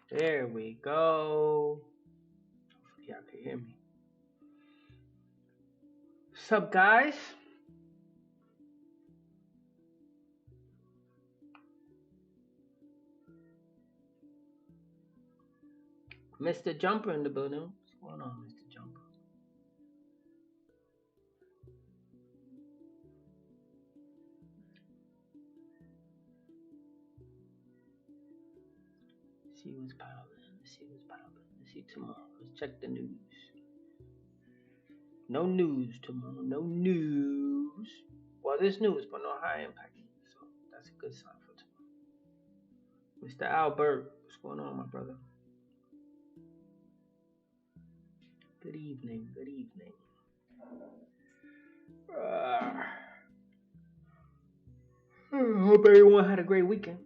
There we go. Hopefully y'all can hear me. What's up, guys? Mr. Jumper in the building. What's going on, Mr. Jumper? Let's see what's popping. Let's see what's popping. Let's see tomorrow. Let's check the news. No news tomorrow. No news. Well, there's news, but no high impact news. So that's a good sign for tomorrow. Mr. Albert, what's going on, my brother? Good evening. Good evening. Hope everyone had a great weekend.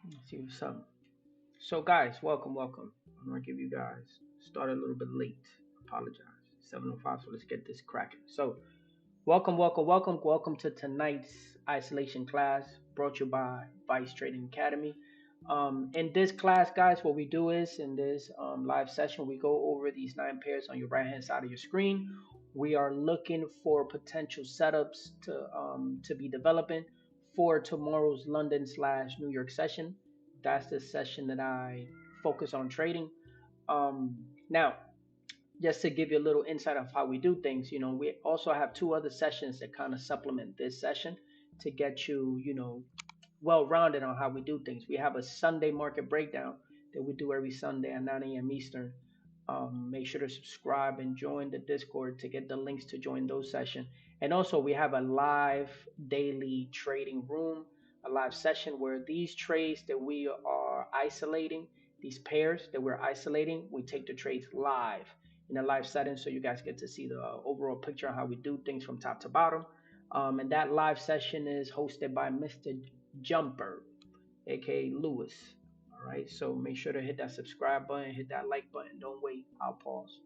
Let's see what's up. So, guys, welcome. I'm gonna give you guys started a little bit late. Apologize. 7:05. So let's get this cracking. So, welcome to tonight's isolation class brought to you by Vice Trading Academy. In this class, guys, what we do is in this live session, we go over these 9 pairs on your right hand side of your screen. We are looking for potential setups to be developing for tomorrow's London / New York session. That's the session that I focus on trading. Now, just to give you a little insight of how we do things, we also have 2 other sessions that kind of supplement this session to get you, well rounded on how we do things. We have a Sunday market breakdown that we do every Sunday at 9 a.m. Eastern. Make sure to subscribe and join the Discord to get the links to join those sessions. And also, we have a live daily trading room, a live session where these trades that we are isolating, these pairs that we're isolating, we take the trades live in a live setting so you guys get to see the overall picture of how we do things from top to bottom. And that live session is hosted by Mr. Jumper, aka Lewis. All right, so make sure to hit that subscribe button, hit that like button. Don't wait, I'll pause.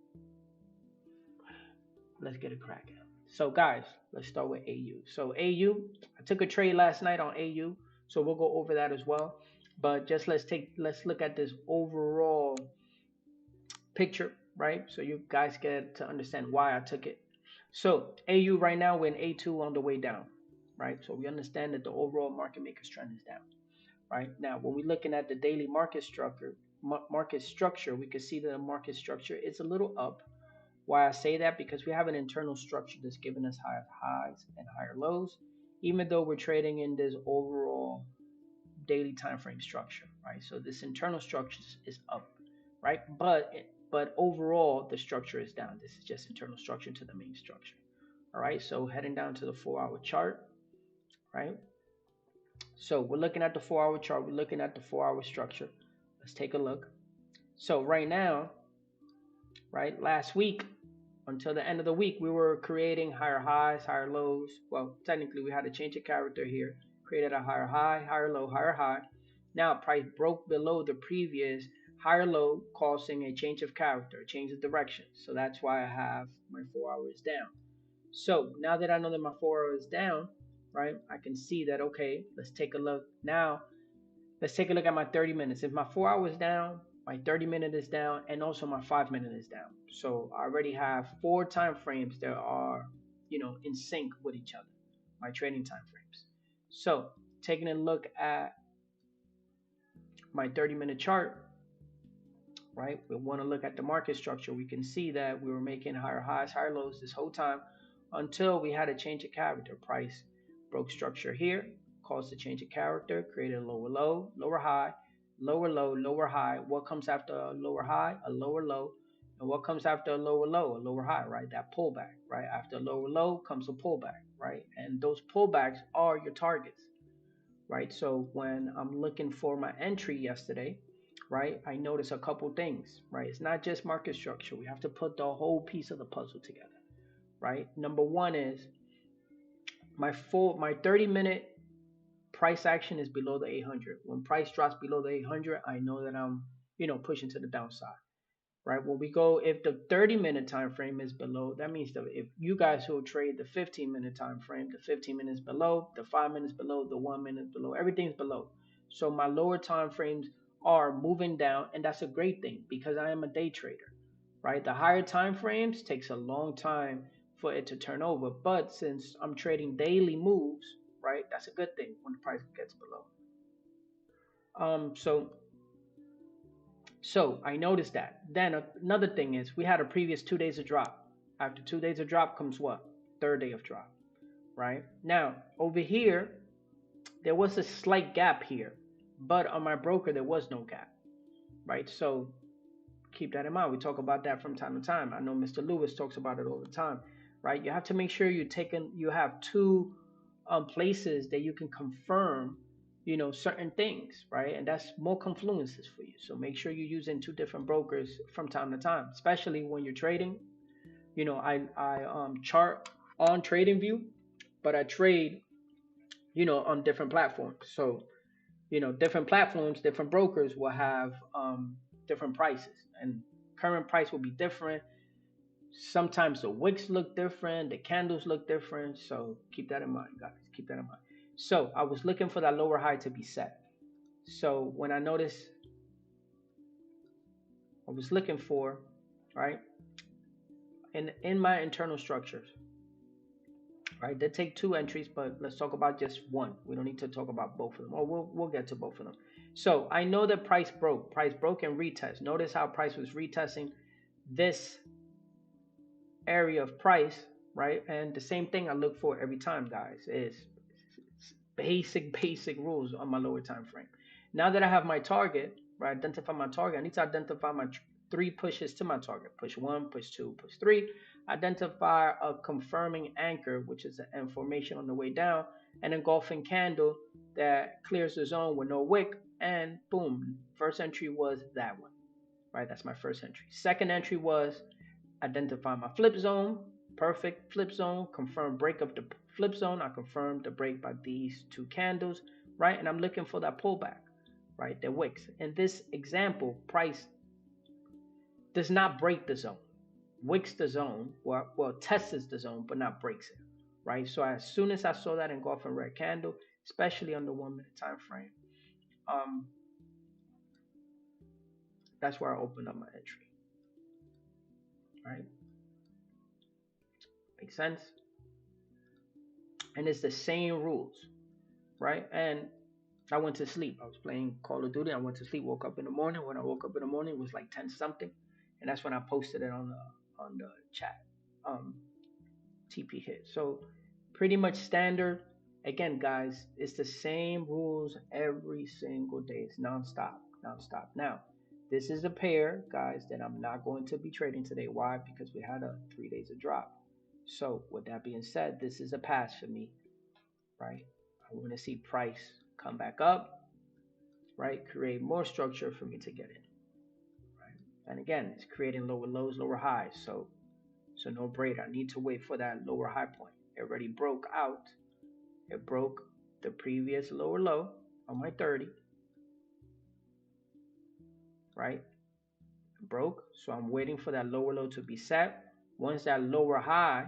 Let's get it cracking. So, guys, let's start with AU. So, AU, I took a trade last night on AU, so we'll go over that as well. But just let's look at this overall picture, right? So you guys get to understand why I took it. So AU right now we're in A2 on the way down, right? So we understand that the overall market makers trend is down, right? Now when we're looking at the daily market structure, we can see that the market structure is a little up. Why I say that? Because we have an internal structure that's giving us higher highs and higher lows, even though we're trading in this overall daily time frame structure, right? So this internal structure is up, right? But overall the structure is down. This is just internal structure to the main structure. All right, so heading down to the 4-hour chart, right? So we're looking at the 4-hour chart, we're looking at the 4-hour structure. Let's take a look. So right now, right, last week until the end of the week, we were creating higher highs, higher lows. Well, technically we had a change of character here, created a higher high, higher low, higher high. Now price broke below the previous higher low, causing a change of character, a change of direction. So that's why I have my 4 hours down. So now that I know that my 4 hours down, right, I can see that, okay, let's take a look. Now, let's take a look at my 30 minutes. If my 4 hours down, my 30-minute is down, and also my 5-minute is down. So I already have 4 time frames that are, in sync with each other, my trading time frames. So taking a look at my 30-minute chart, right? We want to look at the market structure. We can see that we were making higher highs, higher lows this whole time until we had a change of character. Price broke structure here, caused a change of character, created a lower low, lower high, lower low, lower high. What comes after a lower high? A lower low. And what comes after a lower low? A lower high, right? That pullback, right? After a lower low comes a pullback, right? And those pullbacks are your targets, right? So when I'm looking for my entry yesterday, right, I notice a couple things, right? It's not just market structure. We have to put the whole piece of the puzzle together, right? Number one is my 30-minute price action is below the 800. When price drops below the 800, I know that I'm, pushing to the downside. right? When we go, if the 30-minute time frame is below, that means that if you guys who trade the 15-minute time frame, the 15 minutes below, the 5 minutes below, the 1 minute below, everything's below. So my lower time frames are moving down, and that's a great thing because I am a day trader, right? The higher time frames takes a long time for it to turn over, but since I'm trading daily moves, right, that's a good thing when the price gets below. So I noticed that. Then another thing is we had a previous 2 days of drop. After 2 days of drop comes what? Third day of drop, right? Now over here, there was a slight gap here, but on my broker there was no gap, right? So keep that in mind. We talk about that from time to time. I know Mr. Lewis talks about it all the time, right? You have to make sure you have two places that you can confirm, certain things, right? And that's more confluences for you. So make sure you're using two different brokers from time to time, especially when you're trading. I chart on TradingView, but I trade, on different platforms. So different platforms, different brokers will have different prices, and current price will be different. Sometimes the wicks look different, the candles look different. So keep that in mind, guys. Keep that in mind. So I was looking for that lower high to be set. So when I noticed, I was looking for, right, in my internal structures, right, they take two entries, but let's talk about just one. We don't need to talk about both of them, or we'll get to both of them. So I know that price broke and retest. Notice how price was retesting this area of price, right? And the same thing I look for every time, guys, is basic rules on my lower time frame. Now that I have my target, right, identify my target, I need to identify my three pushes to my target. Push one, push two, push three. Identify a confirming anchor, which is an information on the way down, an engulfing candle that clears the zone with no wick, and boom, first entry was that one, right? That's my first entry. Second entry was identify my flip zone, perfect flip zone, confirm break of the flip zone. I confirmed the break by these two candles, right? And I'm looking for that pullback, right? The wicks. In this example, price does not break the zone, wicks the zone, well tests the zone, but not breaks it, right? So as soon as I saw that engulfing red candle, especially on the 1 minute time frame, that's where I opened up my entry, right? Makes sense? And it's the same rules, right? And I went to sleep. I was playing Call of Duty. I went to sleep, woke up in the morning. When I woke up in the morning, it was like 10 something. And that's when I posted it on the chat. TP hit. So pretty much standard. Again, guys, it's the same rules every single day. It's nonstop. Now, this is a pair, guys, that I'm not going to be trading today. Why? Because we had a 3 days of drop. So with that being said, this is a pass for me, right? I want to see price come back up, right? Create more structure for me to get in, right? And again, it's creating lower lows, lower highs. So no brainer. I need to wait for that lower high point. It already broke out. It broke the previous lower low on my 30, right? It broke. So I'm waiting for that lower low to be set. Once that lower high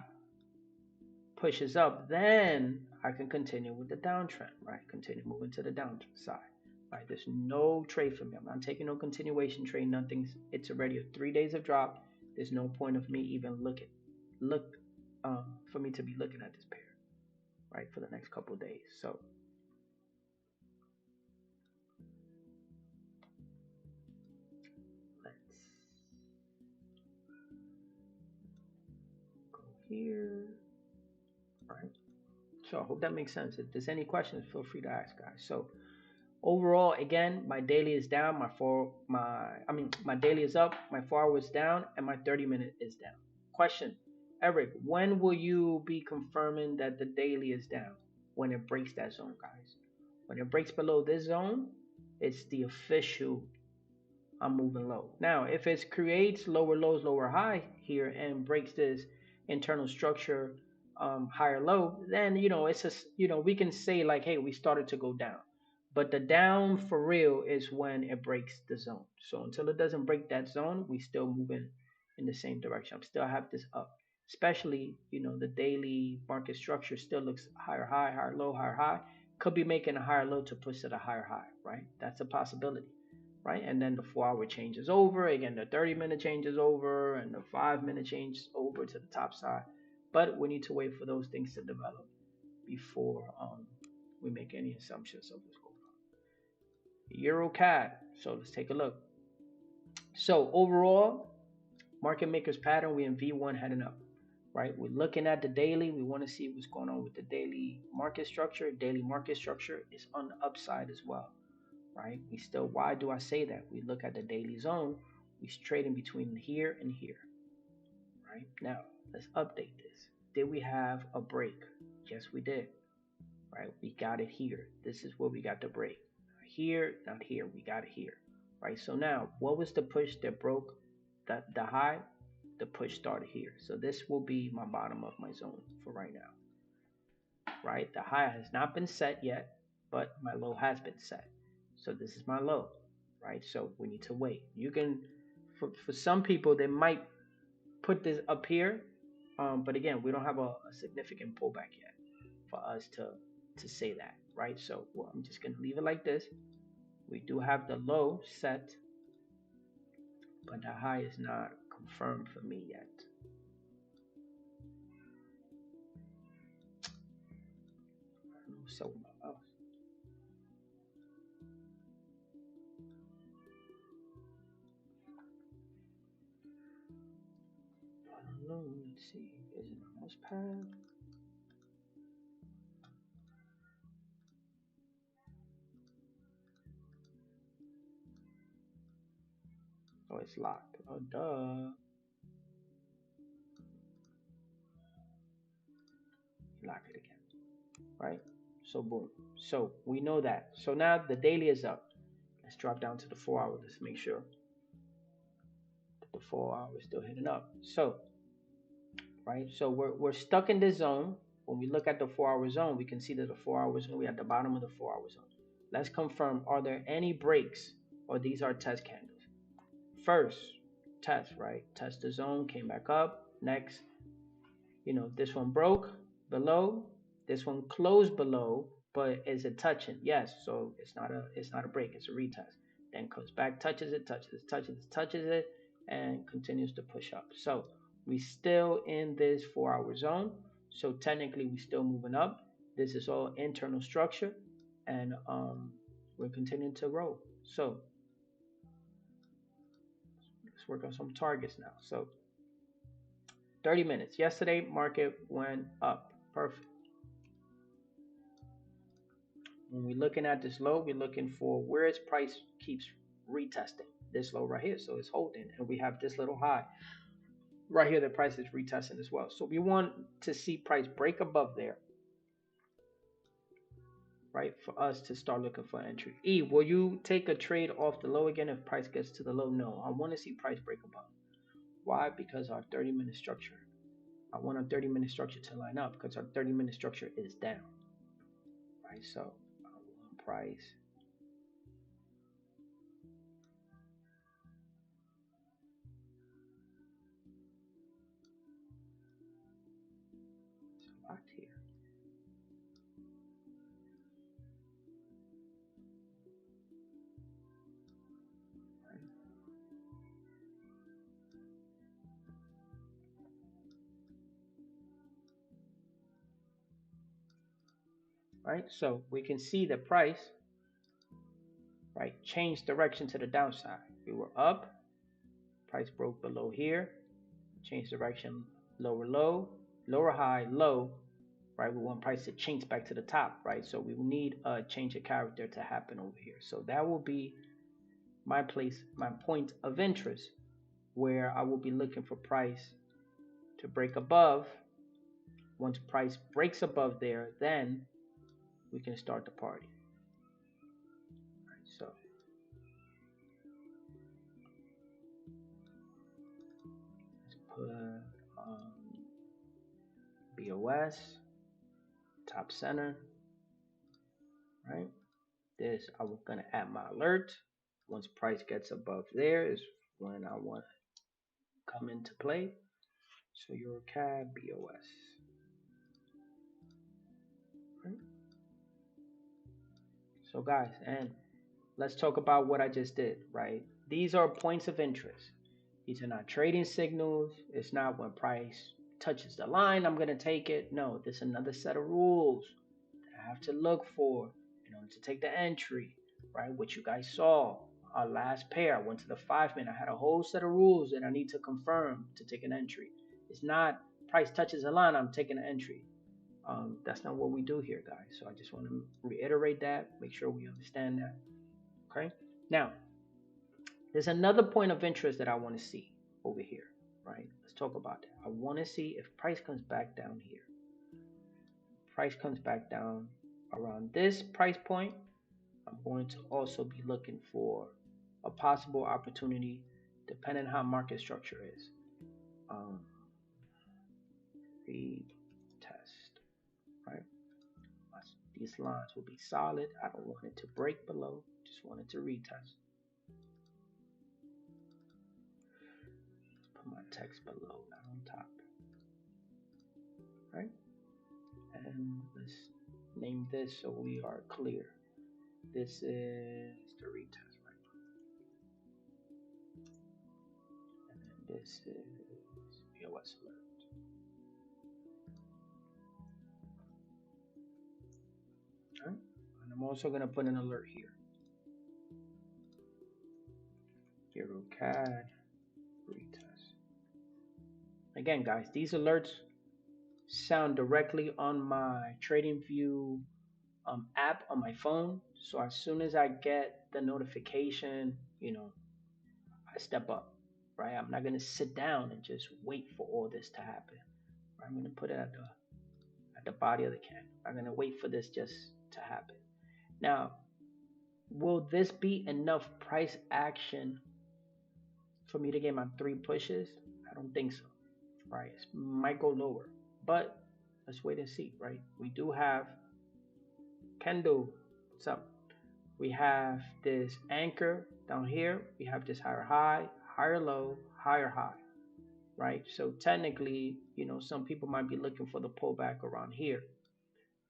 pushes up, then I can continue with the downtrend, right? Continue moving to the downside, right? There's no trade for me. I'm not taking no continuation trade, nothing. It's already a 3 days of drop. There's no point of me even for me to be looking at this pair, right, for the next couple of days. So let's go here, right? So I hope that makes sense. If there's any questions, feel free to ask, guys. So overall, again, my daily is down, my daily is up, my 4 hours is down, and my 30-minute is down. Question, Eric, when will you be confirming that the daily is down? When it breaks that zone, guys. When it breaks below this zone, it's the official I'm moving low. Now, if it creates lower lows, lower high here and breaks this internal structure higher low, then it's just we can say like, hey, we started to go down. But the down for real is when it breaks the zone. So until it doesn't break that zone, we still moving in the same direction. I still have this up. Especially, the daily market structure still looks higher high, higher low, higher high. Could be making a higher low to push to the higher high, right? That's a possibility, right? And then the 4 hour changes over. Again, the 30-minute changes over, and the 5-minute changes over to the top side. But we need to wait for those things to develop before we make any assumptions of what's going on. EURCAD. So let's take a look. So overall, market makers pattern, we in V1 heading up, right? We're looking at the daily. We want to see what's going on with the daily market structure. Daily market structure is on the upside as well, right? We still, why do I say that? We look at the daily zone. We're trading between here and here, right? Now, let's update this. Did we have a break? Yes, we did, right? We got it here. This is where we got the break. Not here, not here. We got it here, right? So now, what was the push that broke the high? The push started here. So this will be my bottom of my zone for right now, right? The high has not been set yet, but my low has been set. So this is my low, right? So we need to wait. You can, for some people, they might put this up here, but again, we don't have a significant pullback yet for us to say that, right? So I'm just gonna leave it like this. We do have the low set, but the high is not confirmed for me yet. So I don't know. Let's see. Is it a mouse pad? Oh, it's locked. Oh, duh. Lock it again. Right? So boom. So we know that. So now the daily is up. Let's drop down to the 4 hour. Let's make sure that the 4 hour is still hitting up. So, right? So we're stuck in this zone. When we look at the 4 hour zone, we can see that the 4 hour zone, we're at the bottom of the 4 hour zone. Let's confirm, are there any breaks, or these are test candles? First, test, right? Test the zone, came back up. Next, this one broke below, this one closed below, but is it touching? Yes. So it's not a break, it's a retest. Then comes back, touches it, touches it, and continues to push up. So we still in this 4 hour zone. So technically we still moving up. This is all internal structure, and we're continuing to roll. So let's work on some targets now. So 30 minutes. Yesterday, market went up. Perfect. When we're looking at this low, we're looking for where its price keeps retesting. This low right here. So it's holding. And we have this little high right here. The price is retesting as well. So we want to see price break above there, right? For us to start looking for entry. E, will you take a trade off the low again if price gets to the low? No. I want to see price break above. Why? Because our 30-minute structure. I want our 30-minute structure to line up because our 30-minute structure is down. Right? So I want price. It's locked here. Right? So we can see the price, right, change direction to the downside. We were up, price broke below here, change direction, lower low, lower high, low, right? We want price to change back to the top, right? So we will need a change of character to happen over here. So that will be my place, my point of interest, where I will be looking for price to break above. Once price breaks above there, then we can start the party. Right, so let's put BOS top center, right? this, I was gonna add my alert. Once price gets above there is when I want to come into play. So EURCAD BOS. Right? So guys, and let's talk about what I just did, right? These are points of interest. These are not trading signals. It's not when price touches the line, I'm going to take it. No, there's another set of rules that I have to look for in order to take the entry, right? What you guys saw, our last pair, I went to the 5-minute. I had a whole set of rules that I need to confirm to take an entry. It's not price touches the line, I'm taking an entry. That's not what we do here, guys. So I just want to reiterate that, make sure we understand that. Okay. Now, there's another point of interest that I want to see over here, right? Let's talk about that. I want to see if price comes back down here. Price comes back down around this price point. I'm going to also be looking for a possible opportunity depending on how market structure is. Retest, right? These lines will be solid. I don't want it to break below. Just want it to retest. Put my text below, not on top. Right? And let's name this so we are clear. This is the retest, right? And then this is BOS alert. Right? And I'm also going to put an alert here. EURCAD retest. Again, guys, these alerts sound directly on my TradingView app on my phone. So as soon as I get the notification, I step up, right? I'm not gonna sit down and just wait for all this to happen. I'm gonna put it at the body of the can. I'm gonna wait for this just to happen. Now, will this be enough price action for me to get my 3 pushes? I don't think so, right? It might go lower, but let's wait and see, right? We do have Kendo. What's up? We have this anchor down here. We have this higher high, higher low, higher high, right? So technically, some people might be looking for the pullback around here,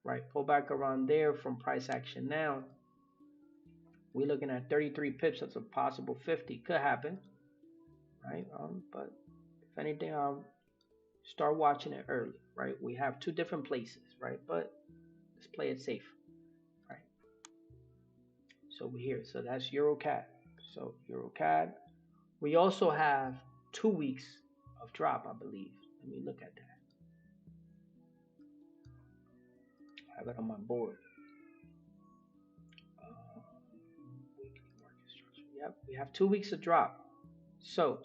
right? Pullback around there from price action now. We're looking at 33 pips. That's a possible 50. Could happen, right? But if anything, I'll start watching it early, right? We have 2 different places, right? But let's play it safe, right? So we're here. So that's EURCAD. So EURCAD. We also have 2 weeks of drop, I believe. Let me look at that. I have it on my board. Weekly market structure. Yep, we have 2 weeks of drop. So,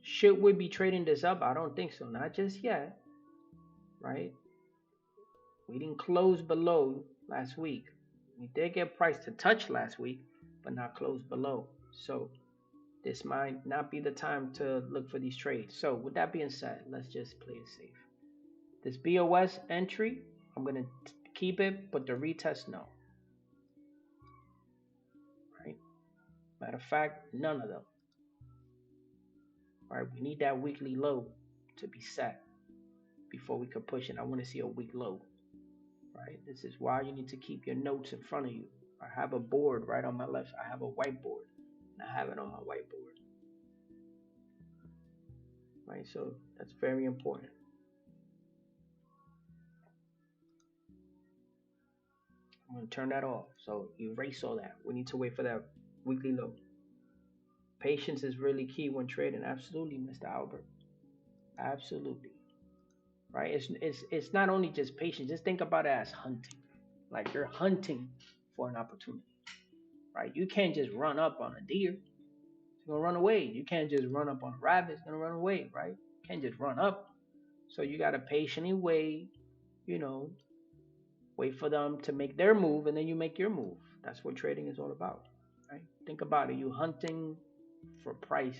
should we be trading this up? I don't think so. Not just yet, right? We didn't close below last week. We did get price to touch last week, but not close below. So, this might not be the time to look for these trades. So, with that being said, let's just play it safe. This BOS entry, I'm going to keep it, but the retest, no. Right? Matter of fact, none of them. Right? We need that weekly low to be set before we could push it. I want to see a weak low. Right? This is why you need to keep your notes in front of you. I have a board right on my left. I have a whiteboard. And I have it on my whiteboard. Right? So that's very important. I'm going to turn that off. So erase all that. We need to wait for that weekly low. Patience is really key when trading. Absolutely, Mr. Albert. Absolutely. Right? It's not only just patience. Just think about it as hunting. Like you're hunting for an opportunity. Right? You can't just run up on a deer. It's gonna run away. You can't just run up on a rabbit. It's gonna run away, right? You can't just run up. So you gotta patiently wait, wait for them to make their move and then you make your move. That's what trading is all about. Right? Think about it. You hunting for price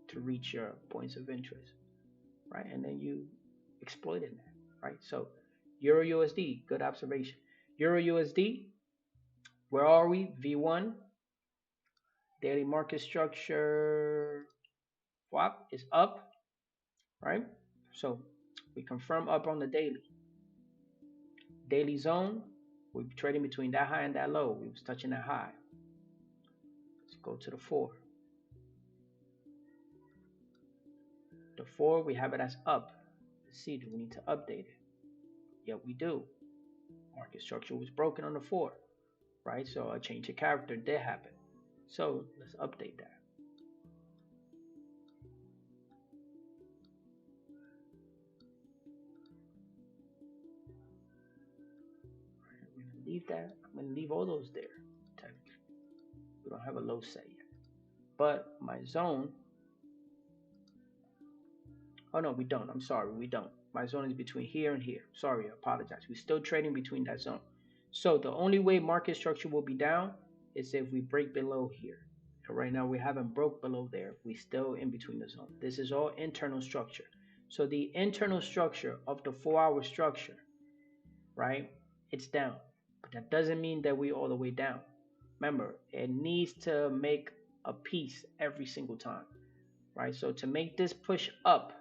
to reach your points of interest. Right? And then you exploiting that. Right? So EURUSD, good observation. EURUSD, Where are we? V1, daily market structure, swap is up, right? So we confirm up on the daily. Daily zone, we're trading between that high and that low. We was touching that high. Let's go to the 4. The 4, we have it as up. Let's see, do we need to update it? Yeah, we do. Market structure was broken on the 4, right? So a change of character did happen. So let's update that. I'm going to leave that. I'm going to leave all those there. We don't have a low set yet. But my zone, oh no, we don't. I'm sorry, we don't. My zone is between here and here. Sorry, I apologize. We're still trading between that zone. So the only way market structure will be down is if we break below here. And right now we haven't broke below there. We're still in between the zone. This is all internal structure. So the internal structure of the 4-hour structure, right? It's down. But that doesn't mean that we're all the way down. Remember, it needs to make a piece every single time, right? So to make this push up,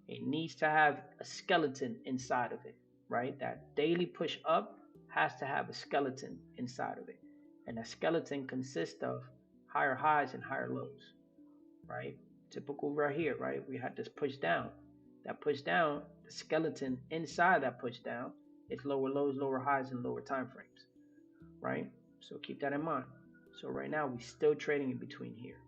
it needs to have a skeleton inside of it, right? That daily push up has to have a skeleton inside of it. And that skeleton consists of higher highs and higher lows, right? Typical right here, right? We had this push down. That push down, the skeleton inside that push down is lower lows, lower highs, and lower time frames, right? So keep that in mind. So right now we're still trading in between here.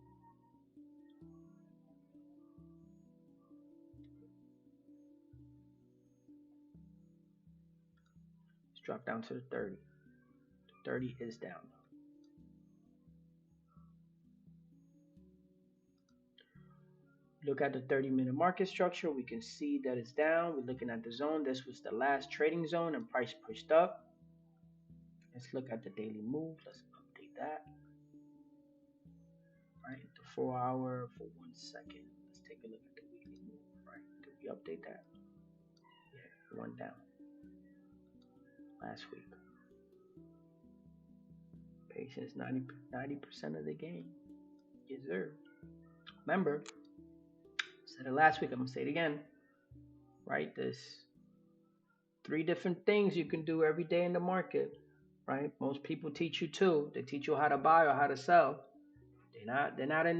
Let's drop down to the 30. The 30 is down. Look at the 30-minute market structure. We can see that it's down. We're looking at the zone. This was the last trading zone and price pushed up. Let's look at the daily move. Let's update that. Right, the 4-hour for 1 second. Let's take a look at the weekly move. Right, did we update that? Yeah, it went down last week. Patience, 90% of the game. Yes, sir. Remember, I said it last week. I'm gonna say it again. Right, there's 3 different things you can do every day in the market. Right, most people teach you 2. They teach you how to buy or how to sell. They're not in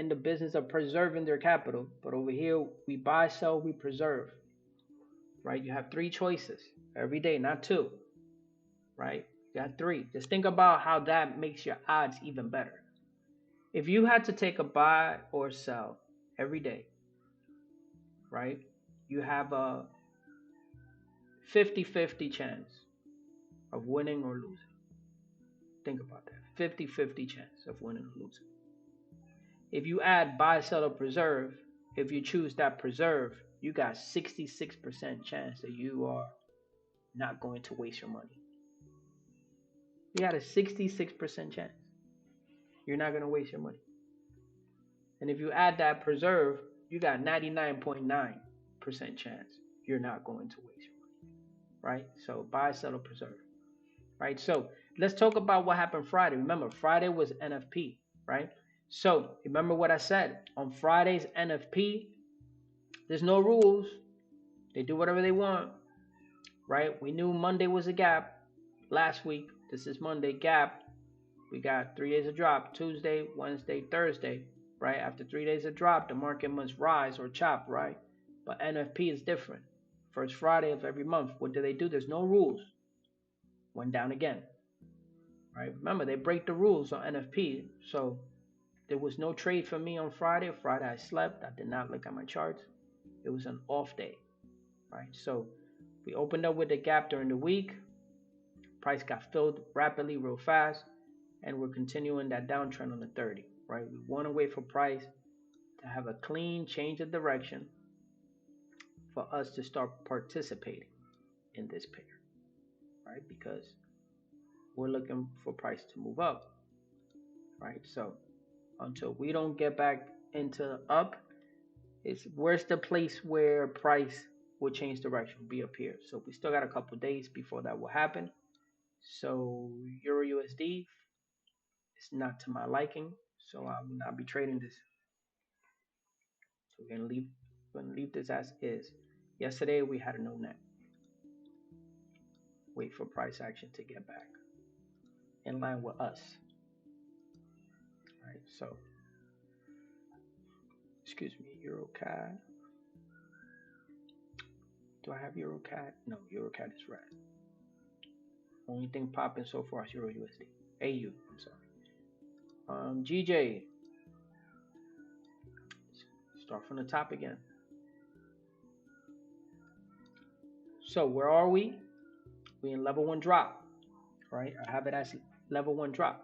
the business of preserving their capital, but over here we buy, sell, we preserve. Right? You have 3 choices every day, not 2. Right? You got 3. Just think about how that makes your odds even better. If you had to take a buy or sell every day, right? You have a 50-50 chance of winning or losing. Think about that. 50-50 chance of winning or losing. If you add buy, sell, or preserve, if you choose that preserve, you got 66% chance that you are not going to waste your money. You got a 66% chance you're not going to waste your money. And if you add that preserve, you got 99.9% chance you're not going to waste your money. Right? So buy, sell, or preserve. Right? So let's talk about what happened Friday. Remember, Friday was NFP, right? So remember what I said. On Friday's NFP, there's no rules. They do whatever they want, right? We knew Monday was a gap last week. This is Monday, gap. We got 3 days of drop, Tuesday, Wednesday, Thursday, right? After 3 days of drop, the market must rise or chop, right? But NFP is different. First Friday of every month. What do? There's no rules. Went down again, right? Remember, they break the rules on NFP. So there was no trade for me on Friday. Friday I slept. I did not look at my charts. It was an off day, right? So we opened up with a gap during the week. Price got filled rapidly, real fast, and we're continuing that downtrend on the 30, right? We want to wait for price to have a clean change of direction for us to start participating in this pair, right? Because we're looking for price to move up, right? So until we don't get back into up, where's the place where price will change direction? Be up here. So we still got a couple days before that will happen. So EURUSD is not to my liking, so I will not be trading this. So we're gonna leave this as is. Yesterday we had a no net. Wait for price action to get back in line with us. All right, so excuse me, EURCAD. Do I have EURCAD? No, EURCAD is red. Only thing popping so far is EURUSD. AU, I'm sorry. GJ. Start from the top again. So where are we? We in level 1 drop, right? I have it as level 1 drop.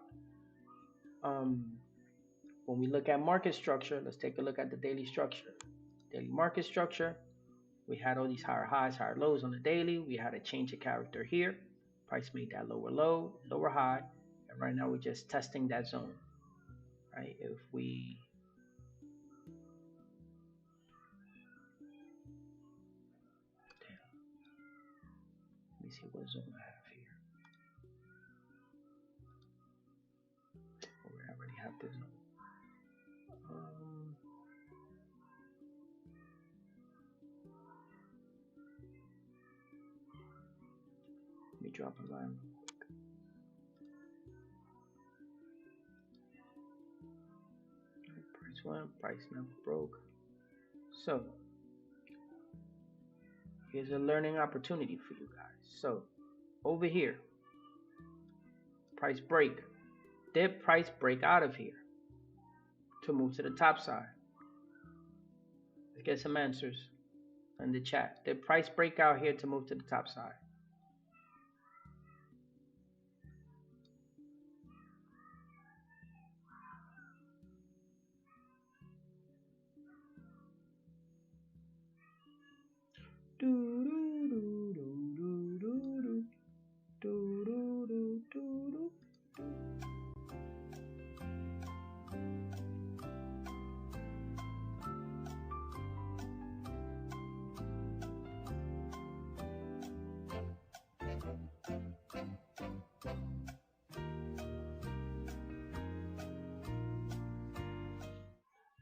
When we look at market structure, let's take a look at the daily structure. Daily market structure, we had all these higher highs, higher lows on the daily. We had a change of character here. Price made that lower low, lower high, and right now we're just testing that zone, right? If we let me see what zone I have here. Oh, we already have this zone. Let me drop a line real quick. Price went, price never broke. So here's a learning opportunity for you guys. So over here, price break. Did price break out of here to move to the top side? Let's get some answers in the chat. Did price break out here to move to the top side?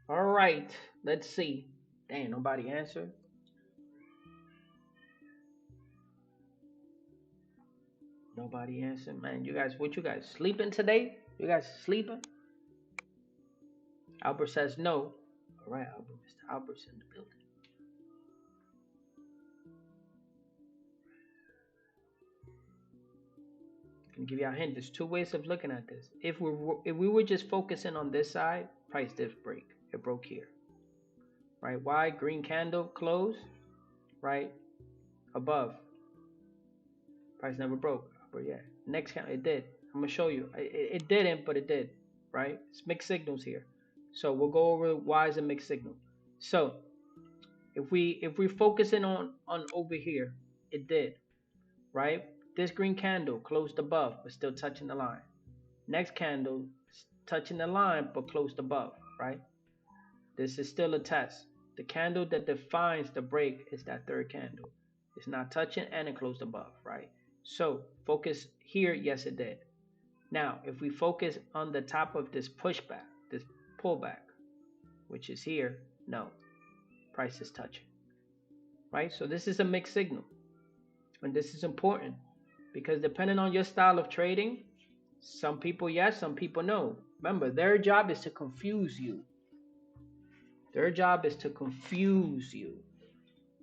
All right, let's see. Dang, nobody answered. Nobody answered, man. You guys, what you guys sleeping today? You guys sleeping? Albert says no. All right, Albert. Mr. Albert's in the building. I'm gonna give you a hint. There's two ways of looking at this. If we were just focusing on this side, price did break. It broke here. Right? Why? Green candle close. Right? Above. Price never broke. But yeah, next candle it did. I'm gonna show you. It didn't, but it did. Right? It's mixed signals here. So we'll go over why is a mixed signal. So if we're focusing on over here, it did. Right? This green candle closed above, but still touching the line. Next candle touching the line, but closed above. Right? This is still a test. The candle that defines the break is that third candle. It's not touching and it closed above, right? So focus here, yes it did. Now, if we focus on the top of this pushback, this pullback, which is here, no, price is touching, right? So this is a mixed signal. And this is important because depending on your style of trading, some people yes, some people no. Remember, their job is to confuse you. Their job is to confuse you,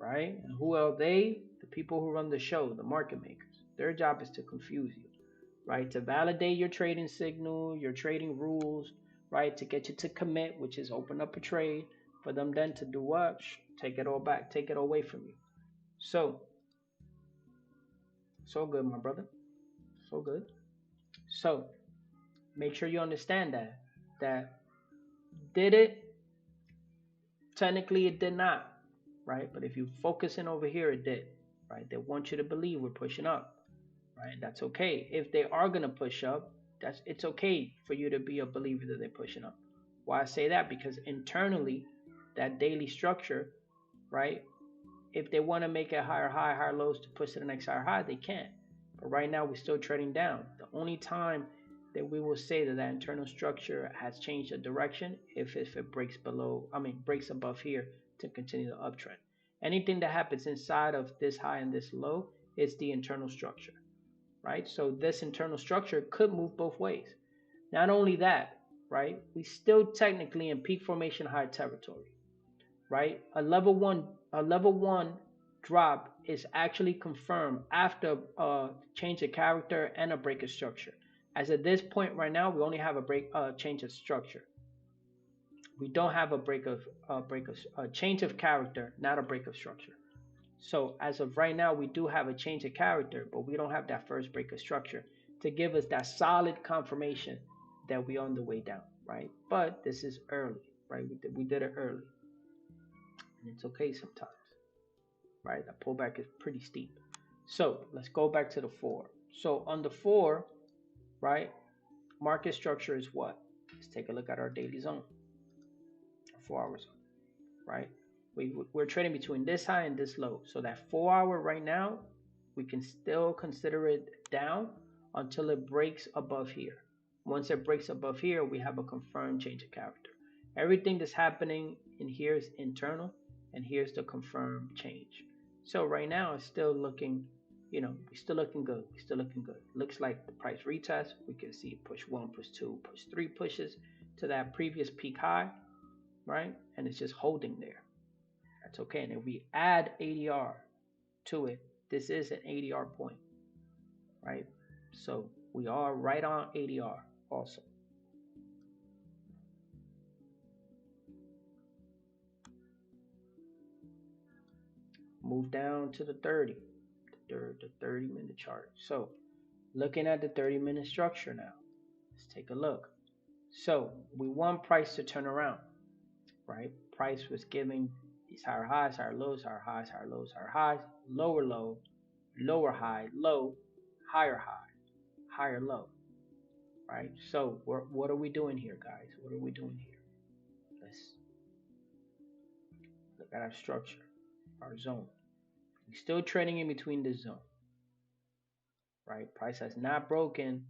right? And who are they? The people who run the show, the market makers. Their job is to confuse you, right? To validate your trading signal, your trading rules, right? To get you to commit, which is open up a trade, for them then to do what? Take it all back, take it away from you. So good, my brother. So good. So make sure you understand that did it? Technically, it did not, right? But if you focus in over here, it did, right? They want you to believe we're pushing up, right? That's okay. If they are gonna push up, it's okay for you to be a believer that they're pushing up. Why I say that? Because internally, that daily structure, right? If they want to make a higher high, higher lows to push to the next higher high, they can. But right now we're still trading down. The only time that we will say that that internal structure has changed the direction if it breaks below, breaks above here to continue the uptrend. Anything that happens inside of this high and this low is the internal structure, right? So this internal structure could move both ways. Not only that, right? We still technically in peak formation high territory, right? A level one drop is actually confirmed after a change of character and a break of structure. As at this point right now, we only have a change of structure. We don't have a change of character, not a break of structure. So as of right now, we do have a change of character, but we don't have that first break of structure to give us that solid confirmation that we're on the way down, right? But this is early, right? We did it early, and it's okay sometimes, right? That pullback is pretty steep. So let's go back to the 4. So on the 4, right, market structure is what? Let's take a look at our daily zone, 4 hours, right? We're trading between this high and this low. So that 4 hour right now, we can still consider it down until it breaks above here. Once it breaks above here, we have a confirmed change of character. Everything that's happening in here is internal, and here's the confirmed change. So right now it's still looking, we're still looking good. We're still looking good. Looks like the price retest. We can see push 1, push 2, push 3 pushes to that previous peak high, right? And it's just holding there. That's okay. And if we add ADR to it, this is an ADR point, right? So we are right on ADR also. Move down to the 30, the 30-minute chart. So looking at the 30-minute structure now, let's take a look. So we want price to turn around, right? Price was giving these higher highs, higher lows, higher highs, higher lows, higher highs, lower low, lower high, low, higher high, higher low, right? So what are we doing here, guys? What are we doing here? Let's look at our structure, our zone. We're still trading in between this zone, right? Price has not broken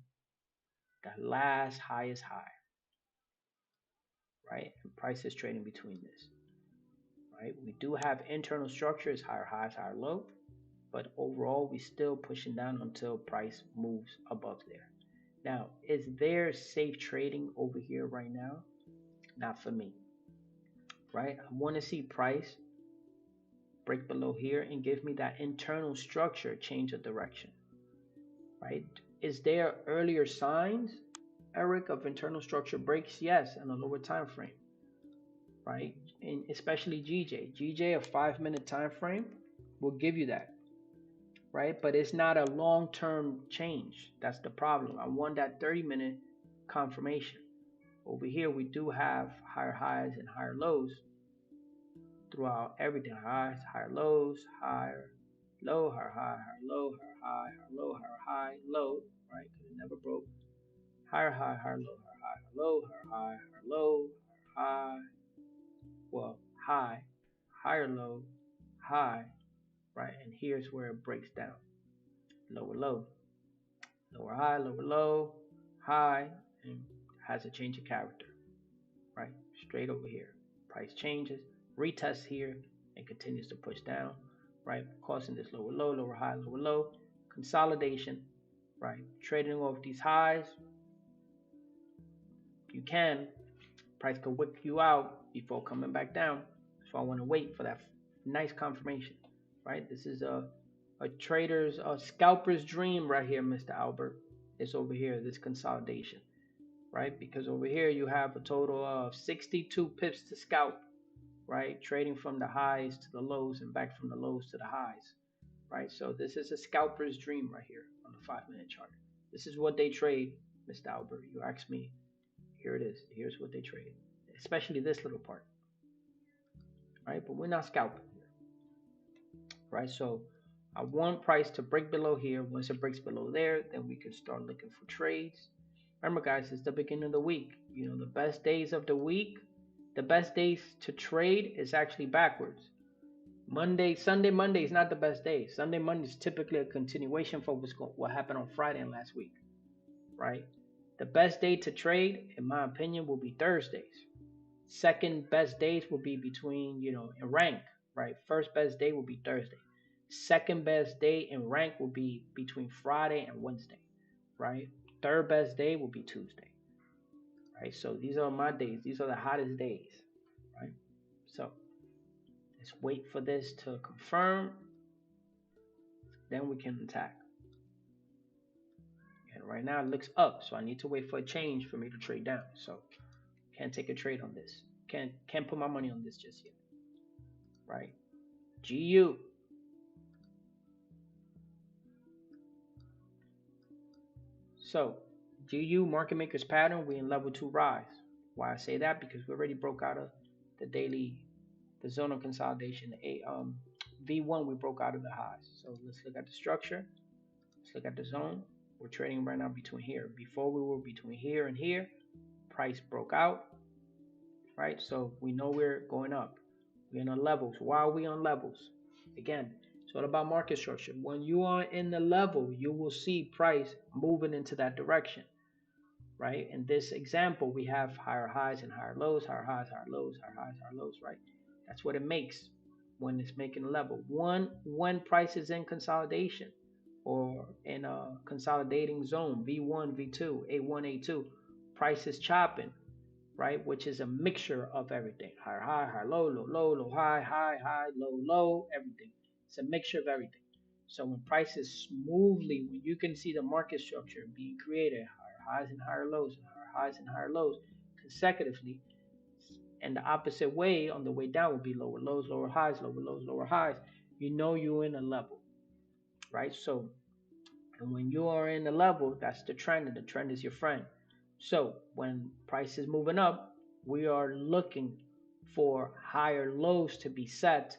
that last highest high, right? And price is trading between this, right? We do have internal structures, higher highs, higher low, but overall we still pushing down until price moves above there. Now, is there safe trading over here right now? Not for me, right? I want to see price break below here and give me that internal structure change of direction, right? Is there earlier signs, Eric, of internal structure breaks? Yes, in a lower time frame, right? And especially GJ, a 5-minute time frame will give you that, right? But it's not a long-term change. That's the problem. I want that 30-minute confirmation. Over here, we do have higher highs and higher lows throughout everything. Highs, higher lows, higher, low, higher high, higher low, higher high, higher low, higher high, low, right? Because it never broke. Higher high, higher low, higher high, higher low, higher high, higher low, higher high, well, high, higher low, high, right? And here's where it breaks down. Lower low, lower high, lower low, high, and has a change of character, right? Straight over here. Price changes, retests here, and continues to push down, right? Causing this lower low, lower high, lower low, consolidation, right? Trading off these highs. You can, price could whip you out before coming back down. So I want to wait for that nice confirmation, right? This is a trader's, a scalper's dream right here, Mr. Albert. It's over here, this consolidation, right? Because over here you have a total of 62 pips to scalp, right? Trading from the highs to the lows and back from the lows to the highs, right? So this is a scalper's dream right here on the 5-minute chart. This is what they trade, Mr. Albert. You ask me, here it is. Here's what they trade, especially this little part, right? But we're not scalping here, right? So I want price to break below here. Once it breaks below there, then we can start looking for trades. Remember, guys, it's the beginning of the week. The best days of the week, the best days to trade is actually backwards, Sunday, Monday is not the best day. Sunday, Monday is typically a continuation for what happened on Friday and last week, right? The best day to trade, in my opinion, will be Thursdays. Second best days will be between, in rank, right? First best day will be Thursday. Second best day in rank will be between Friday and Wednesday, right? Third best day will be Tuesday, right? So these are my days. These are the hottest days, right? So let's wait for this to confirm. Then we can attack. And right now it looks up, so I need to wait for a change for me to trade down. So can't take a trade on this. Can't put my money on this just yet, right? GU. So GU market makers pattern, we in level 2 rise. Why I say that? Because we already broke out of the daily, the zone of consolidation. V1 we broke out of the highs. So let's look at the structure. Let's look at the zone. We're trading right now between here. Before we were between here and here. Price broke out, right? So we know we're going up. We're on levels. Why are we on levels? Again, it's all about market structure. When you are in the level, you will see price moving into that direction, right? In this example, we have higher highs and higher lows, higher highs, higher lows, higher highs, higher lows, right? That's what it makes when it's making a level. When price is in consolidation or in a consolidating zone, V1, V2, A1, A2, price is chopping, right? Which is a mixture of everything. Higher high, higher low, low low, low high, high high, low low, everything. It's a mixture of everything. So when prices smoothly, when you can see the market structure being created, higher highs and higher lows, and higher highs and higher lows consecutively, and the opposite way on the way down would be lower lows, lower highs, lower lows, lower highs. You know you're in a level, right? So, and when you are in a level, that's the trend, and the trend is your friend. So when price is moving up, we are looking for higher lows to be set.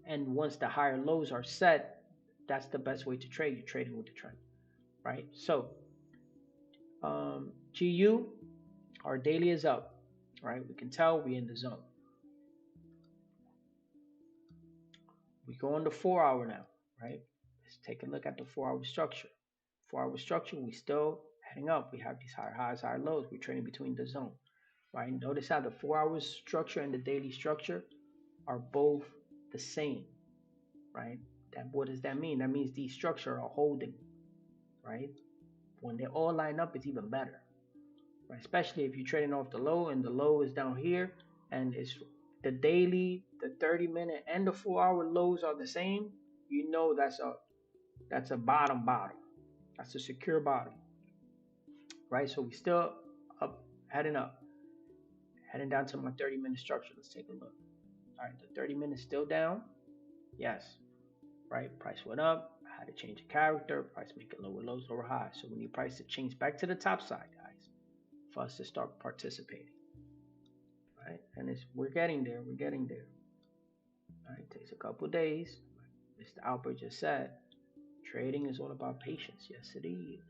And once the higher lows are set, that's the best way to trade. You're trading with the trend, right? So GU, our daily is up, right? We can tell we're in the zone. We go on the 4-hour now, right? Let's take a look at the 4-hour structure. 4-hour structure, we still heading up. We have these higher highs, higher lows. We're trading between the zone, right? Notice how the 4-hour structure and the daily structure are both the same, right? What does that mean? That means these structures are holding, right? When they all line up, it's even better, right? Especially if you're trading off the low and the low is down here, and it's the daily, the 30-minute, and the 4-hour lows are the same. You know that's a bottom. That's a secure bottom, right? So we still up, heading down to my 30-minute structure. Let's take a look. All right, the 30-minute still down. Yes, right? Price went up. I had to change the character. Price making lower lows, lower highs. So we need price to change back to the top side, guys, for us to start participating. Right? And we're getting there. We're getting there. All right, it takes a couple days. Mr. Albert just said, trading is all about patience. Yes, it is.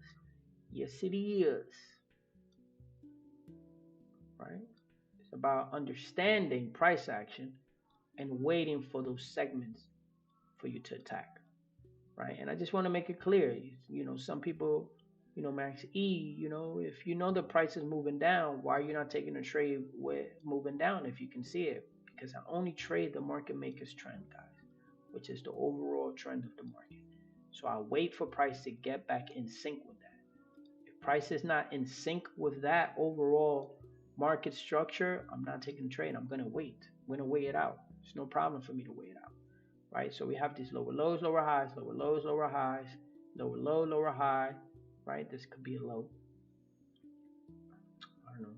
Yes, it is. Right? It's about understanding price action and waiting for those segments for you to attack, right? And I just want to make it clear, some people, Max E, if you know the price is moving down, why are you not taking a trade with moving down if you can see it? Because I only trade the market maker's trend, guys, which is the overall trend of the market. So I wait for price to get back in sync with that. If price is not in sync with that overall market structure, I'm not taking a trade. I'm going to wait. I'm going to weigh it out. There's no problem for me to weigh it out. Right? So we have these lower lows, lower highs, lower lows, lower highs, lower low, lower high, right? This could be a low. I don't know.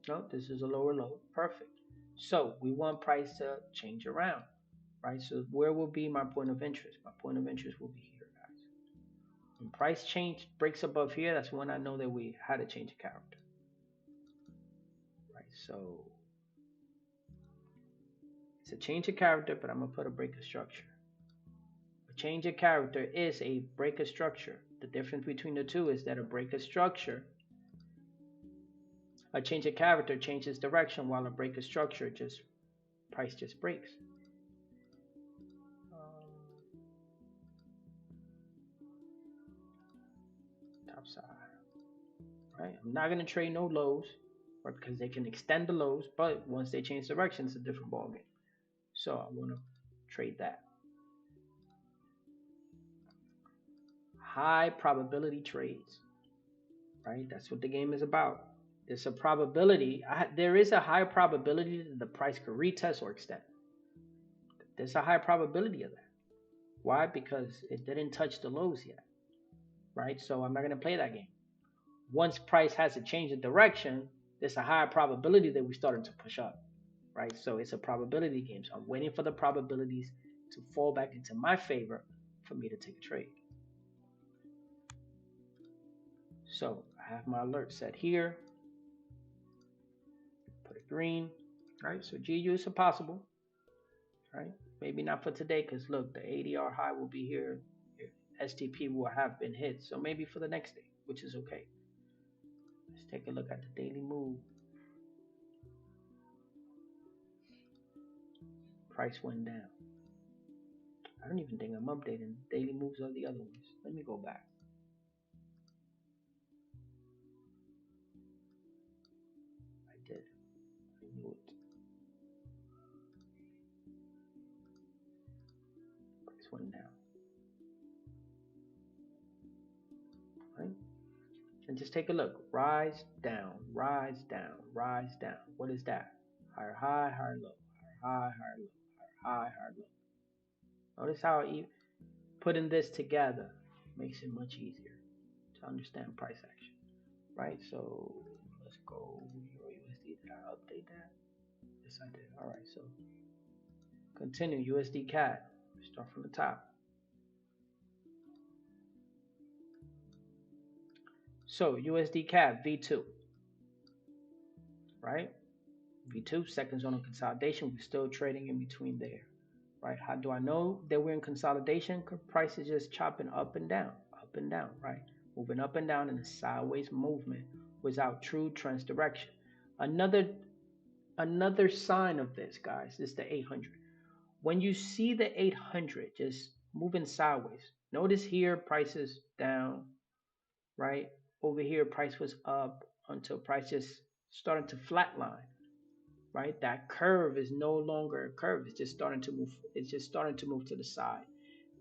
No, this is a lower low. Perfect. So we want price to change around, right? So where will be my point of interest? My point of interest will be here, guys. When price change breaks above here, that's when I know that we had to change a character. Right? So it's a change of character, but I'm going to put a break of structure. Change of character is a break of structure. The difference between the two is that a break of structure, a change of character changes direction, while a break of structure price just breaks. top side, right? I'm not gonna trade no lows, right? Because they can extend the lows, but once they change direction, it's a different ballgame. So I want to trade that. High probability trades, right? That's what the game is about. There's a probability. There is a high probability that the price could retest or extend. There's a high probability of that. Why? Because it didn't touch the lows yet, right? So I'm not going to play that game. Once price has a change of direction, there's a higher probability that we started to push up, right? So it's a probability game. So I'm waiting for the probabilities to fall back into my favor for me to take a trade. So I have my alert set here. Put it green, right? So GU is possible, right? Maybe not for today because look, the ADR high will be here. STP will have been hit. So maybe for the next day, which is okay. Let's take a look at the daily move. Price went down. I don't even think I'm updating daily moves of the other ones. Let me go back. I did. I knew it. Price went down. Right? And just take a look. Rise, down, rise, down, rise, down. What is that? Higher high, higher low. Higher high, higher low. Higher high, higher low. Notice how putting this together makes it much easier to understand price action. Right? So let's go EURUSD. Did I update that? Yes, I did. All right. So continue USD CAD. Start from the top. So USD CAD V2, right? V2 second zone of consolidation. We're still trading in between there, right? How do I know that we're in consolidation? Because price is just chopping up and down, right? Moving up and down in a sideways movement without true trend direction. Another sign of this, guys, is the 800. When you see the 800 just moving sideways, notice here price is down, right? Over here price was up until price just started to flatline, right? That curve is no longer a curve. It's just starting to move. It's just starting to move to the side.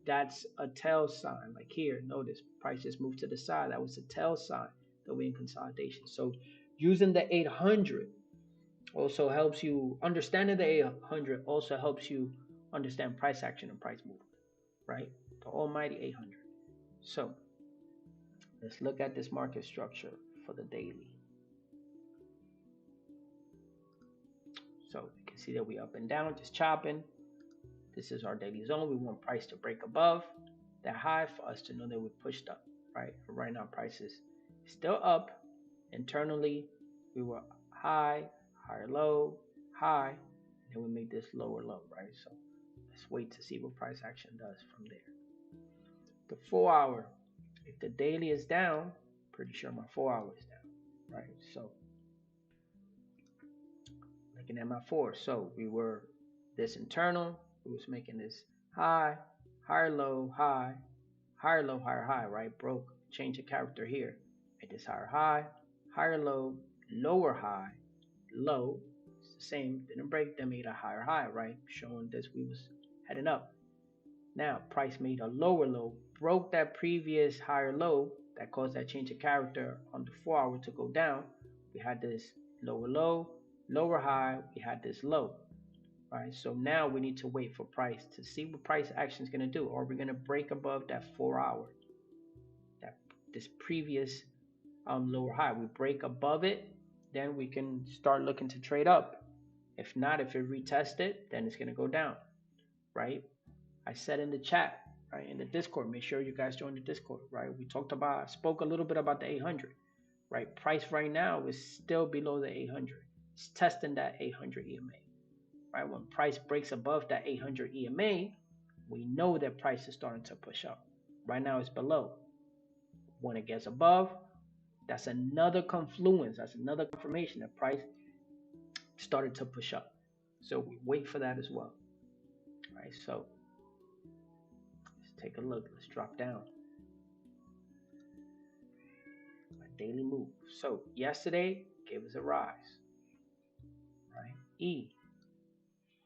That's a tell sign. Like here, notice price just moved to the side. That was a tell sign that we're in consolidation. So using the 800 also helps you, understanding the 800 also helps you understand price action and price movement, right? The almighty 800. So let's look at this market structure for the daily. So you can see that we up and down, just chopping. This is our daily zone. We want price to break above that high for us to know that we pushed up, right? Right now, price is still up. Internally, we were high, higher low, high, and then we make this lower low, right? So let's wait to see what price action does from there. The 4 hour, if the daily is down, pretty sure my 4 hour is down, right? So looking at my 4, so we were this internal, we was making this high, higher low, high, higher low, higher high, right? Broke, change of character here. Made this higher low, lower high, low. It's the same, didn't break, then made a higher high, right? Showing this we was heading up. Now price made a lower low, broke that previous higher low that caused that change of character on the 4 hour to go down. We had this lower low, lower high, we had this low. Right, so now we need to wait for price to see what price action is going to do. Are we going to break above that 4 hour, this previous lower high? We break above it, then we can start looking to trade up. If not, if it retests it, then it's going to go down, right? I said in the chat, right, in the Discord, make sure you guys join the Discord, right? We spoke a little bit about the 800, right? Price right now is still below the 800. It's testing that 800 EMA. Right, when price breaks above that 800 EMA, we know that price is starting to push up. Right now it's below. When it gets above, that's another confluence, that's another confirmation that price started to push up. So we wait for that as well. Right, so let's take a look. Let's drop down. daily move. So yesterday gave us a rise, right? E,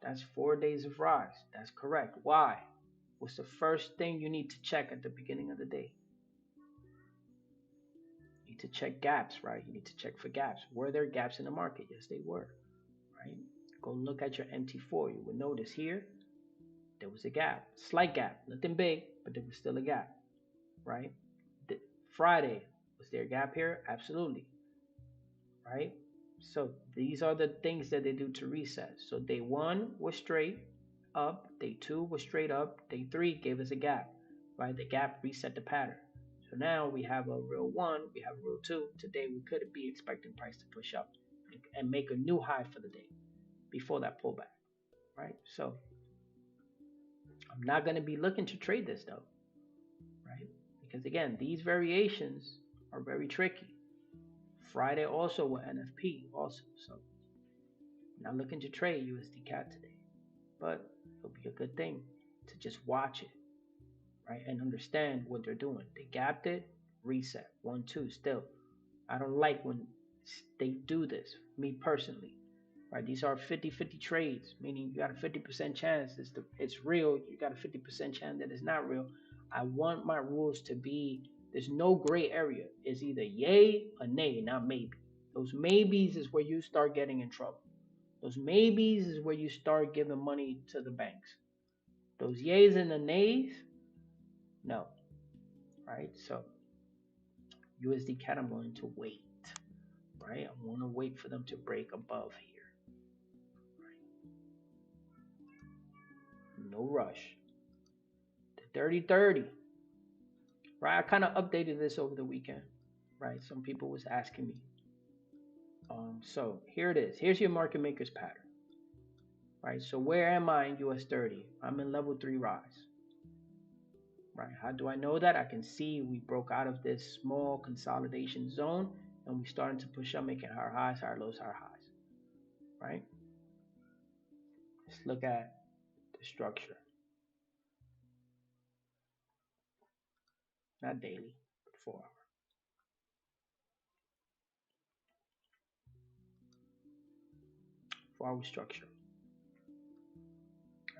that's 4 days of rise. That's correct. Why? What's the first thing you need to check at the beginning of the day? You need to check gaps, right? You need to check for gaps. Were there gaps in the market? Yes, they were, right? Go look at your MT4. You will notice here there was a gap, slight gap, nothing big, but there was still a gap, right? Friday, was there a gap here? Absolutely, right? So these are the things that they do to reset. So day one was straight up, day two was straight up, day three gave us a gap, right? The gap reset the pattern. So now we have a real one, we have a real two. Today we could be expecting price to push up and make a new high for the day before that pullback, right? So I'm not going to be looking to trade this though, right? Because again, these variations are very tricky. Friday also with NFP also. So not looking to trade USDCAD today, but it'll be a good thing to just watch it, right? And understand what they're doing. They gapped it, reset, 1, 2, still. I don't like when they do this, me personally, right? These are 50-50 trades, meaning you got a 50% chance it's real. You got a 50% chance that it's not real. I want my rules to be, there's no gray area. It's either yay or nay, not maybe. Those maybes is where you start getting in trouble. Those maybes is where you start giving money to the banks. Those yays and the nays, no, right? So USDCAD, I'm going to wait, right? I want to wait for them to break above here, right? No rush. The 30-30, right? I kind of updated this over the weekend, right? Some people was asking me. So here it is. Here's your market makers pattern, right? So where am I in US30? I'm in level 3 rise, right? How do I know that? I can see we broke out of this small consolidation zone and we starting to push up, making higher highs, higher lows, higher highs, right? Let's look at the structure. Not daily, but 4 hour. Four-hour structure.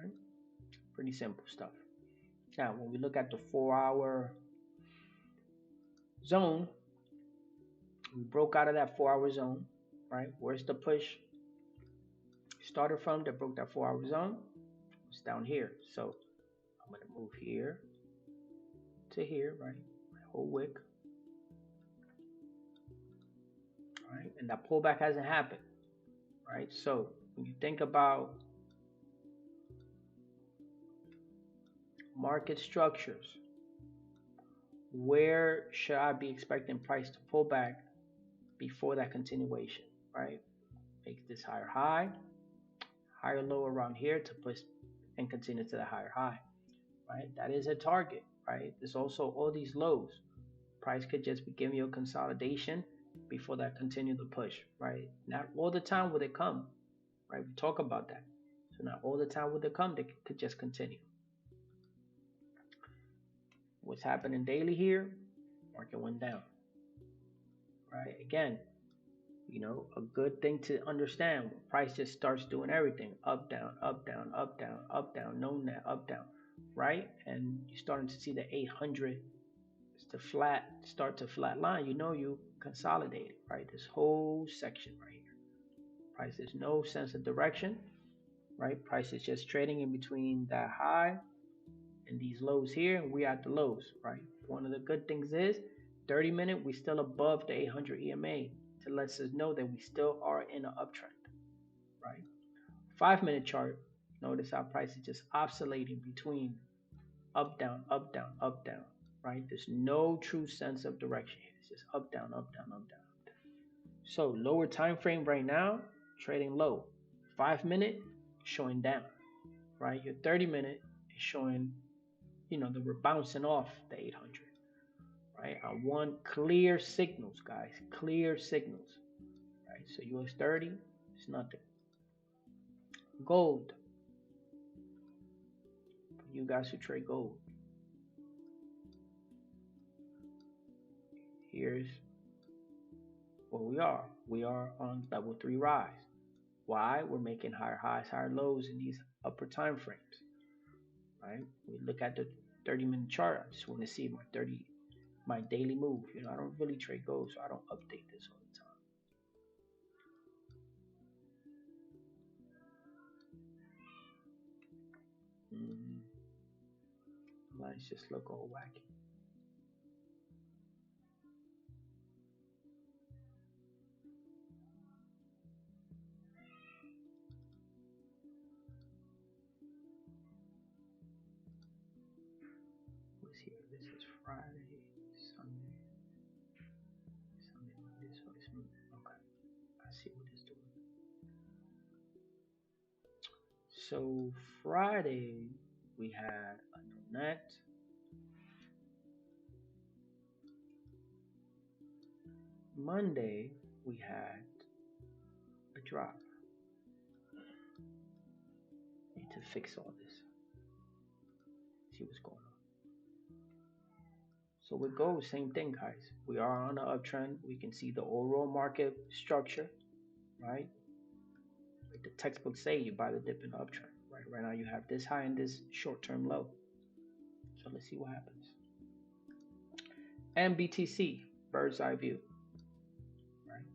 Right? Pretty simple stuff. Now, when we look at the 4-hour zone, we broke out of that 4-hour zone, right? Where's the push started from that broke that 4-hour zone? It's down here. So I'm going to move here to here, right? My whole wick. Right? And that pullback hasn't happened, right? So when you think about market structures, where should I be expecting price to pull back before that continuation, right? Make this higher high, higher low around here to push and continue to the higher high, right? That is a target, right? There's also all these lows. Price could just be giving you a consolidation before that continue to push, right? Not all the time will they come, right? We talk about that. So not all the time will they come, they could just continue. What's happening daily here? Market went down, right? Again, you know, a good thing to understand when price just starts doing everything up, down, up, down, up, down, up, down, no net, up, down, right? And you're starting to see the 800 start to flat line. You know, you consolidated, right? This whole section right here. Price has no sense of direction, right? Price is just trading in between that high and these lows here, and we at the lows, right? One of the good things is 30-minute, we still above the 800 EMA to let us know that we still are in an uptrend, right? 5-minute chart, notice how price is just oscillating between up, down, up, down, up, down, right? There's no true sense of direction here. It's just up, down, up, down, up, down, up, down. So lower time frame right now, trading low. 5-minute showing down, right? Your 30-minute is showing, you know, that we're bouncing off the 800, right? I want clear signals, guys, clear signals, right? So US30 is nothing. Gold, for you guys who trade gold, here's Well, we are on level 3 rise. Why? We're making higher highs, higher lows in these upper time frames, right? We look at the 30-minute chart. I just want to see my daily move. You know, I don't really trade gold, so I don't update this all the time. Lines just look all wacky. What's here? This is Friday, Sunday, Monday, so it's okay. I see what it's doing. So Friday we had a no net. Monday we had a drop. Need to fix all this. See what's going on. So with gold, same thing, guys. We are on an uptrend. We can see the overall market structure, right? Like the textbooks say, you buy the dip in the uptrend, right? Right now you have this high and this short-term low. So let's see what happens. And BTC, bird's eye view, right?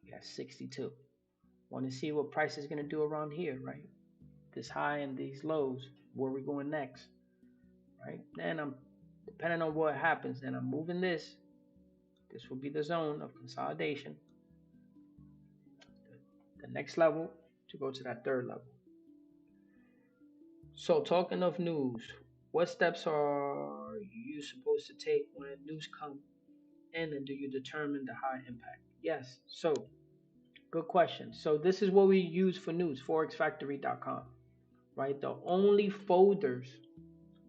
We got 62. Want to see what price is going to do around here, right? This high and these lows, where we going next, right? Then I'm, depending on what happens, then I'm moving this. This will be the zone of consolidation. The next level to go to that third level. So talking of news, what steps are you supposed to take when news come in, and do you determine the high impact? Yes. So good question. So this is what we use for news, forexfactory.com, right? The only folders,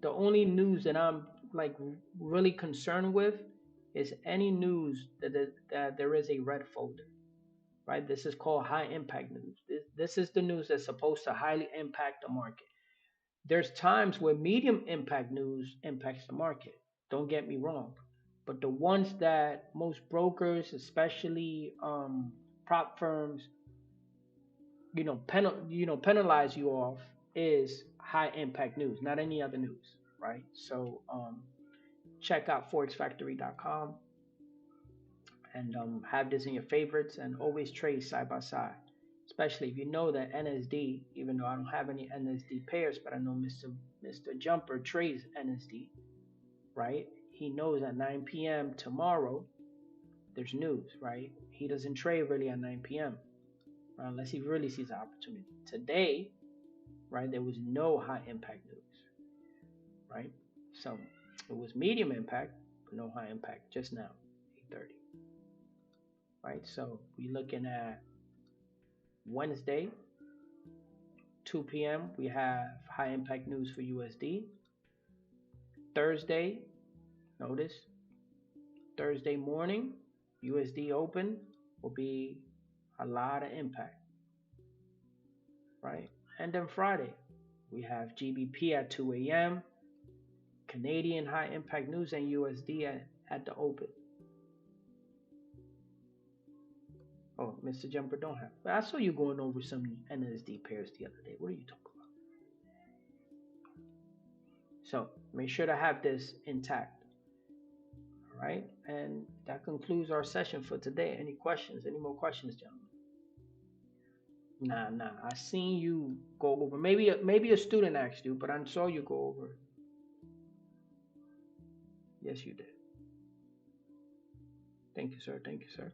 the only news that I'm like really concerned with is any news that there is a red folder, right? This is called high impact news. This is the news that's supposed to highly impact the market. There's times where medium impact news impacts the market. Don't get me wrong, but the ones that most brokers, especially prop firms, penalize you off is high impact news, not any other news, right? So check out forexfactory.com and have this in your favorites, and always trade side by side. Especially if you know that NSD, even though I don't have any NSD pairs, but I know Mr. Jumper trades NSD, right? He knows at 9 p.m. tomorrow there's news, right? He doesn't trade really at 9 p.m. Unless he really sees an opportunity. Today, right, there was no high impact news, right? So it was medium impact, but no high impact just now, 8:30, right? So we're looking at Wednesday, 2 p.m. we have high impact news for USD. Thursday, notice, Thursday morning, USD open will be a lot of impact, right? And then Friday, we have GBP at 2 a.m., Canadian high impact news, and USD at the open. Oh, Mr. Jumper don't have. But I saw you going over some NSD pairs the other day. What are you talking about? So make sure to have this intact. All right. And that concludes our session for today. Any questions? Any more questions, gentlemen? Nah. I seen you go over. Maybe a student asked you, but I saw you go over. Yes, you did. Thank you, sir. Thank you, sir.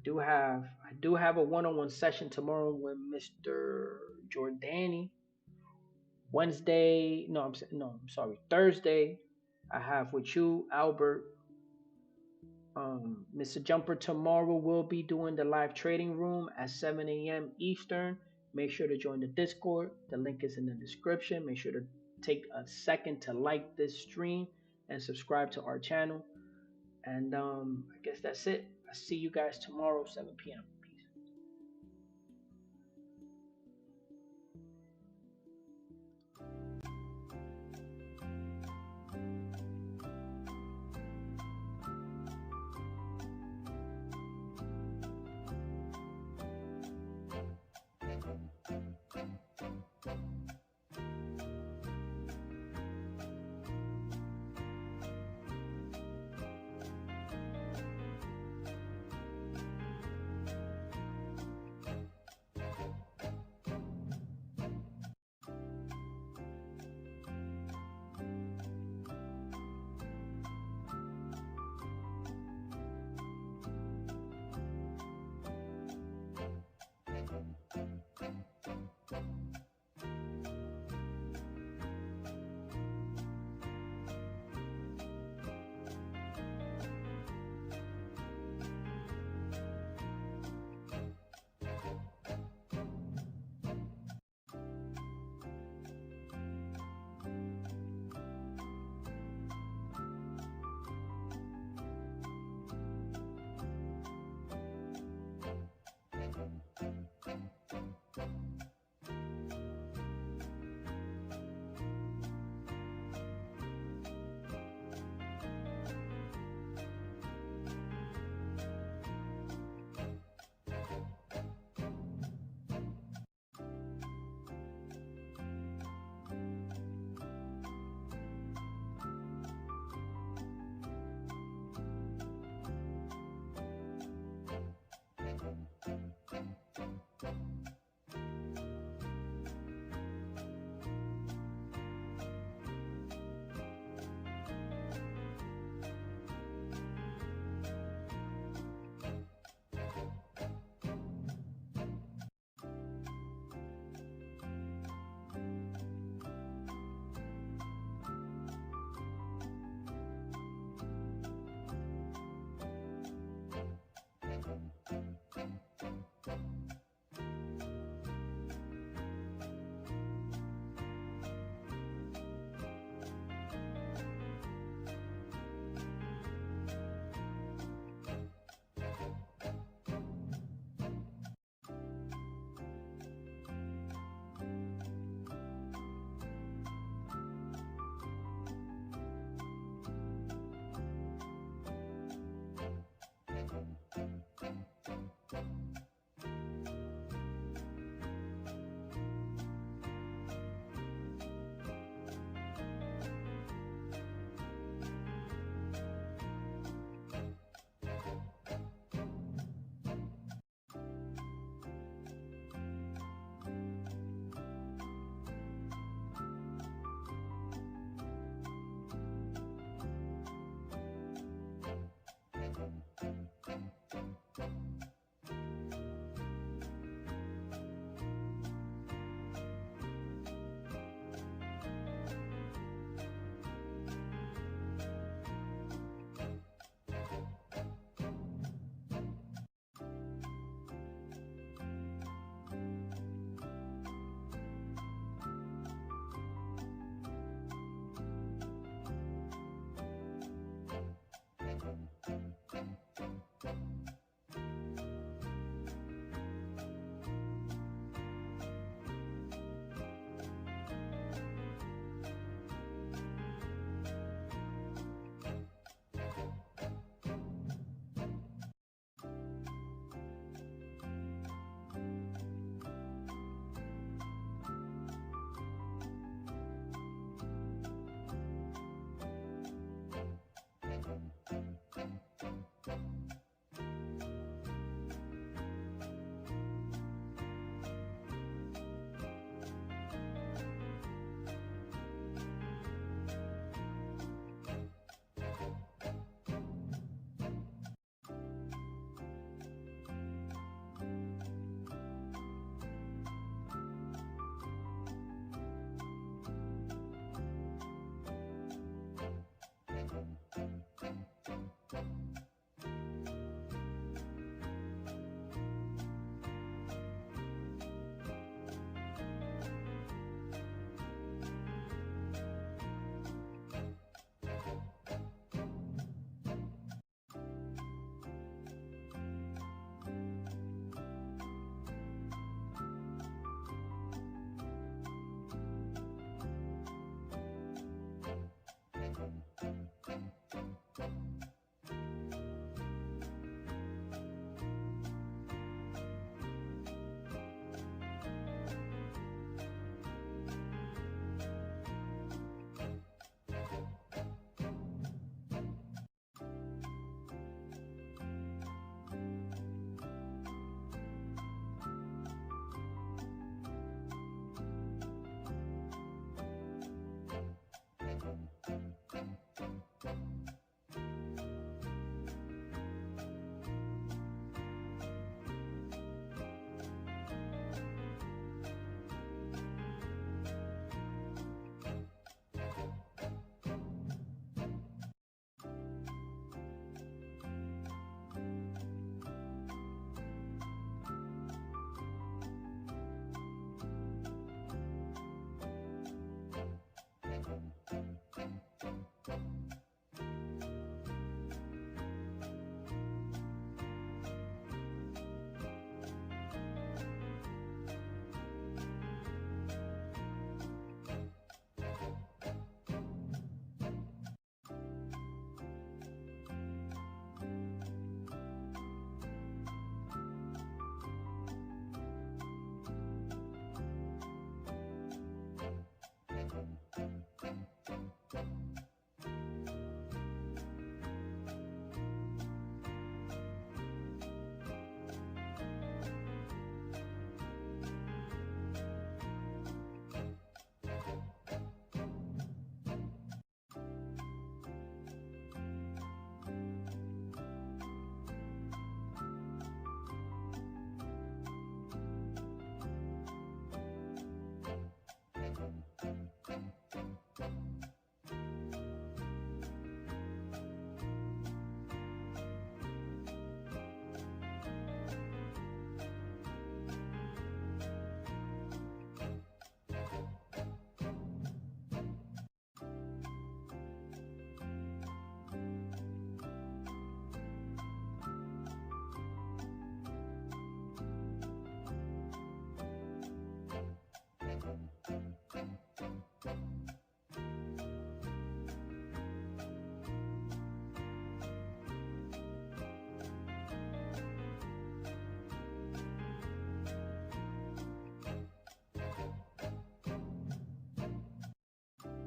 I do have a one-on-one session tomorrow with Mr. Jordani. Wednesday, no, I'm sorry. Thursday, I have with you, Albert. Mr. Jumper tomorrow will be doing the live trading room at 7 a.m. Eastern. Make sure to join the Discord. The link is in the description. Make sure to take a second to like this stream and subscribe to our channel. And I guess that's it. I see you guys tomorrow, 7 p.m.